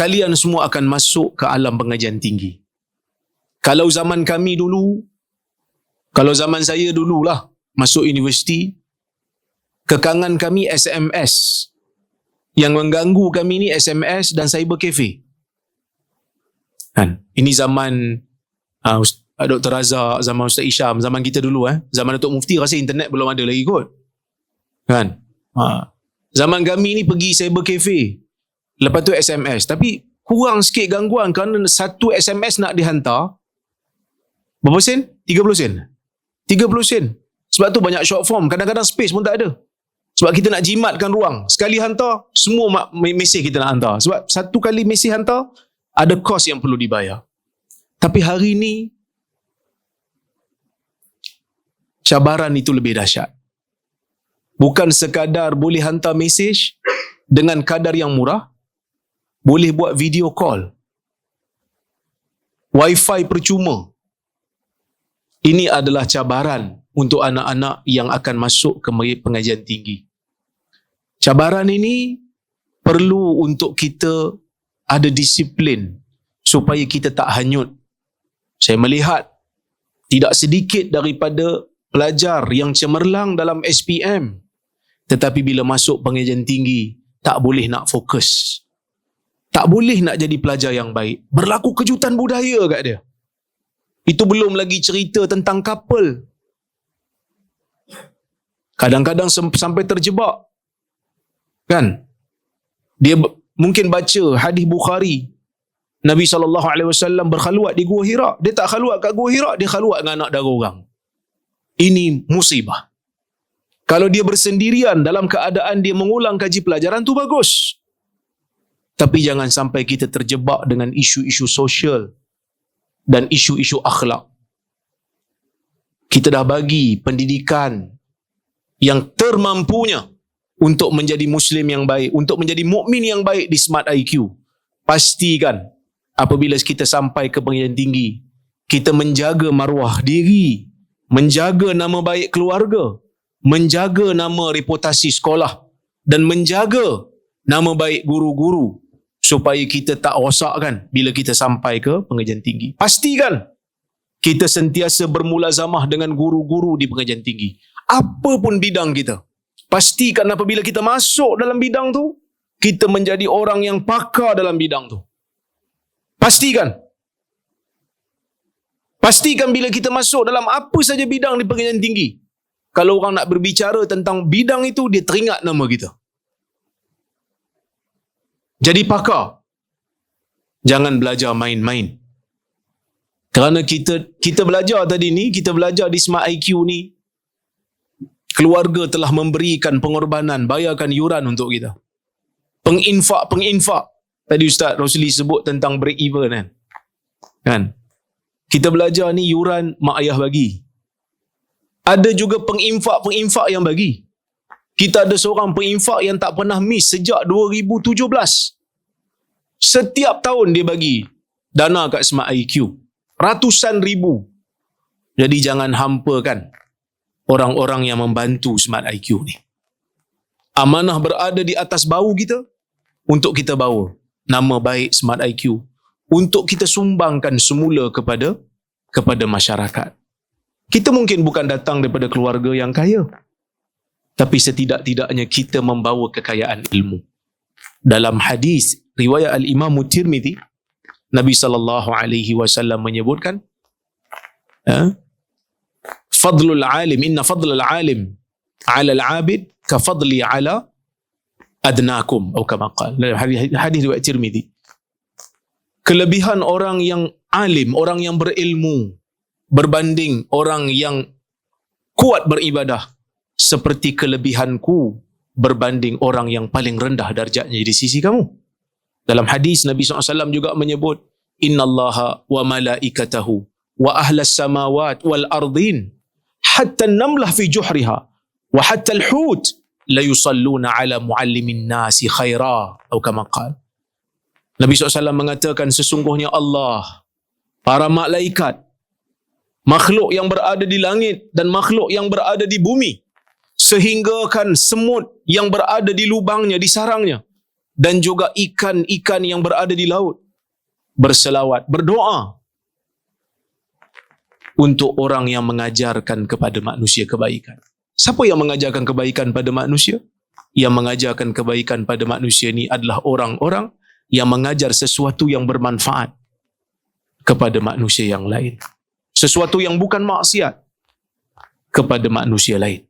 kalian semua akan masuk ke alam pengajian tinggi. Kalau zaman kami dulu, kalau zaman saya dululah masuk universiti, kekangan kami SMS. Yang mengganggu kami ni SMS dan cyber cafe. Kan? Ini zaman Dr. Razak, zaman Ustaz Isham, zaman kita dulu. Zaman Datuk Mufti rasa internet belum ada lagi kot. Kan? Zaman kami ni pergi cyber cafe. Lepas tu SMS. Tapi kurang sikit gangguan kerana satu SMS nak dihantar. Berapa sen? 30 sen. 30 sen. Sebab tu banyak short form. Kadang-kadang space pun tak ada. Sebab kita nak jimatkan ruang. Sekali hantar, semua mesej kita nak hantar. Sebab satu kali mesej hantar, ada kos yang perlu dibayar. Tapi hari ni, cabaran itu lebih dahsyat. Bukan sekadar boleh hantar mesej dengan kadar yang murah, boleh buat video call. Wi-Fi percuma. Ini adalah cabaran untuk anak-anak yang akan masuk ke pengajian tinggi. Cabaran ini perlu untuk kita ada disiplin supaya kita tak hanyut. Saya melihat tidak sedikit daripada pelajar yang cemerlang dalam SPM, tetapi bila masuk pengajian tinggi tak boleh nak fokus. Tak boleh nak jadi pelajar yang baik. Berlaku kejutan budaya kat dia. Itu belum lagi cerita tentang couple. Kadang-kadang sampai terjebak. Kan? Dia mungkin baca hadis Bukhari. Nabi SAW berkhaluat di Gua Hira. Dia tak khaluat kat Gua Hira, dia khaluat dengan anak dara orang. Ini musibah. Kalau dia bersendirian dalam keadaan dia mengulang kaji pelajaran tu bagus. Tapi jangan sampai kita terjebak dengan isu-isu sosial dan isu-isu akhlak. Kita dah bagi pendidikan yang termampunya untuk menjadi Muslim yang baik, untuk menjadi mukmin yang baik di Smart IQ. Pastikan apabila kita sampai ke pengajian tinggi, kita menjaga maruah diri, menjaga nama baik keluarga, menjaga nama reputasi sekolah dan menjaga nama baik guru-guru supaya kita tak rosakkan bila kita sampai ke pengajian tinggi. Pastikan kita sentiasa bermulazamah dengan guru-guru di pengajian tinggi. Apa pun bidang kita. Pastikan apabila kita masuk dalam bidang tu, kita menjadi orang yang pakar dalam bidang tu. Pastikan. Pastikan bila kita masuk dalam apa saja bidang di pengajian tinggi, kalau orang nak berbicara tentang bidang itu, dia teringat nama kita. Jadi pakar. Jangan belajar main-main. Kerana kita belajar tadi ni, kita belajar di Smart IQ ni, keluarga telah memberikan pengorbanan, bayarkan yuran untuk kita. Penginfak. Tadi Ustaz Rosli sebut tentang break even kan? Kita belajar ni yuran mak ayah bagi. Ada juga penginfak yang bagi. Kita ada seorang penginfak yang tak pernah miss sejak 2017. Setiap tahun dia bagi dana kat Smart IQ. Ratusan ribu. Jadi jangan hampakan orang-orang yang membantu Smart IQ ni. Amanah berada di atas bahu kita untuk kita bawa nama baik Smart IQ, untuk kita sumbangkan semula kepada masyarakat. Kita mungkin bukan datang daripada keluarga yang kaya, tapi setidak-tidaknya kita membawa kekayaan ilmu. Dalam hadis riwayat Al-Imam Tirmizi, Nabi SAW menyebutkan, fadlul alim, inna fadlul alim ala al-abid ka fadli ala adnakum, atau kama qala. Hadis riwayat Tirmizi. Kelebihan orang yang alim, orang yang berilmu berbanding orang yang kuat beribadah seperti kelebihanku berbanding orang yang paling rendah darjatnya di sisi kamu. Dalam hadis Nabi SAW juga menyebut, innallaha wa malaikatahu wa ahlas samawat wal ardin hatta namlah fi juhriha wa hatta al-hut la yusalluna ala muallimin nasi khaira, atau kama qala. Nabi SAW mengatakan, sesungguhnya Allah, para malaikat, makhluk yang berada di langit dan makhluk yang berada di bumi, sehinggakan semut yang berada di lubangnya, di sarangnya, dan juga ikan-ikan yang berada di laut berselawat, berdoa untuk orang yang mengajarkan kepada manusia kebaikan. Siapa yang mengajarkan kebaikan pada manusia? Yang mengajarkan kebaikan pada manusia ini adalah orang-orang yang mengajar sesuatu yang bermanfaat kepada manusia yang lain. Sesuatu yang bukan maksiat kepada manusia lain.